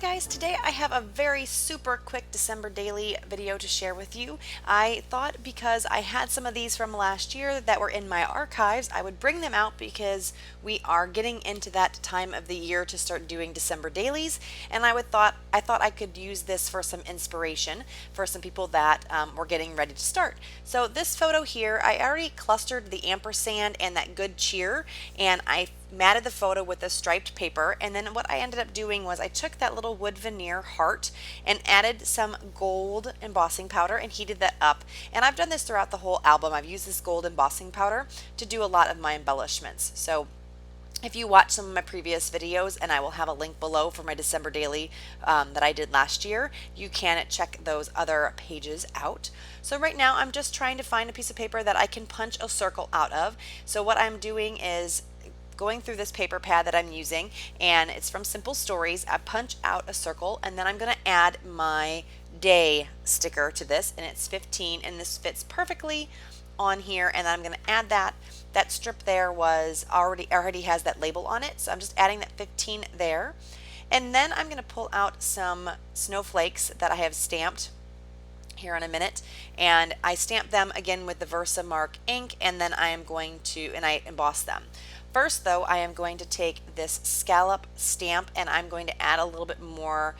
guys, today I have a very super quick December daily video to share with you. I thought because I had some of these from last year that were in my archives, I would bring them out because we are getting into that time of the year to start doing December dailies, and I thought I could use this for some inspiration for some people that were getting ready to start. So this photo here, I already clustered the ampersand and that good cheer, and I matted the photo with a striped paper, and then what I ended up doing was I took that little wood veneer heart and added some gold embossing powder and heated that up. And I've done this throughout the whole album. I've used this gold embossing powder to do a lot of my embellishments. So if you watch some of my previous videos, and I will have a link below for my December daily that I did last year, you can check those other pages out. So right now I'm just trying to find a piece of paper that I can punch a circle out of. So what I'm doing is going through this paper pad that I'm using, and it's from Simple Stories. I punch out a circle, and then I'm going to add my day sticker to this, and it's 15, and this fits perfectly on here. And then I'm going to add that strip there was already has that label on it, so I'm just adding that 15 there. And then I'm going to pull out some snowflakes that I have stamped here in a minute, and I stamp them again with the Versamark ink, and then I emboss them. First though, I am going to take this scallop stamp and I'm going to add a little bit more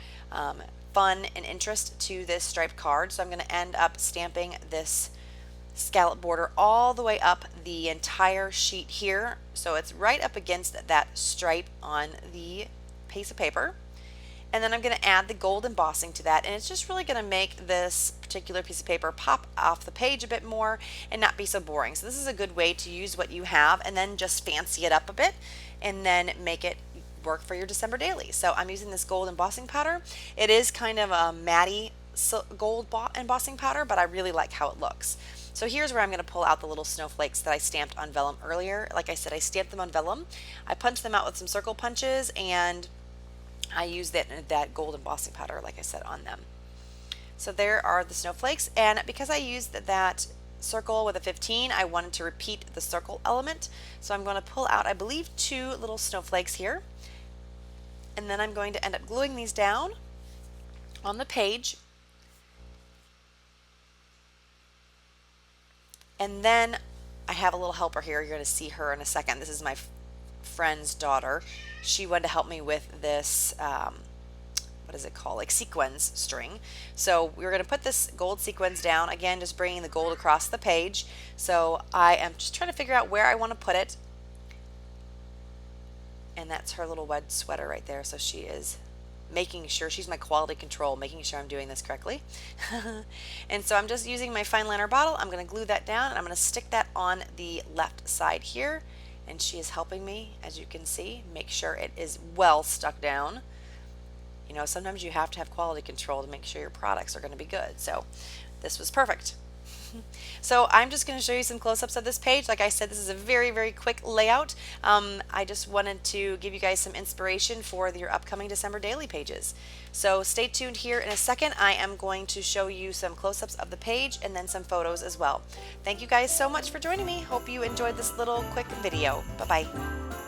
fun and interest to this striped card. So I'm going to end up stamping this scallop border all the way up the entire sheet here, so it's right up against that stripe on the piece of paper. And then I'm going to add the gold embossing to that, and it's just really going to make this particular piece of paper pop off the page a bit more and not be so boring. So this is a good way to use what you have and then just fancy it up a bit and then make it work for your December daily. So I'm using this gold embossing powder. It is kind of a matty gold embossing powder, but I really like how it looks. So here's where I'm going to pull out the little snowflakes that I stamped on vellum earlier. Like I said, I stamped them on vellum. I punched them out with some circle punches, and I used that gold embossing powder, like I said, on them. So there are the snowflakes, and because I used that circle with a 15, I wanted to repeat the circle element. So I'm going to pull out, I believe, 2 little snowflakes here, and then I'm going to end up gluing these down on the page. And then I have a little helper here. You're going to see her in a second. This is my friend's daughter. She wanted to help me with this what is it called, like sequins string. So we're going to put this gold sequins down, again just bringing the gold across the page. So I am just trying to figure out where I want to put it, and that's her little red sweater right there. So she is making sure, she's my quality control, making sure I'm doing this correctly. And so I'm just using my fine liner bottle. I'm going to glue that down, and I'm going to stick that on the left side here. And she is helping me, as you can see, make sure it is well stuck down. You know, sometimes you have to have quality control to make sure your products are going to be good. So this was perfect. So I'm just going to show you some close-ups of this page. Like I said, this is a very, very quick layout. I just wanted to give you guys some inspiration for your upcoming December daily pages. So stay tuned here in a second. I am going to show you some close-ups of the page and then some photos as well. Thank you guys so much for joining me. Hope you enjoyed this little quick video. Bye-bye.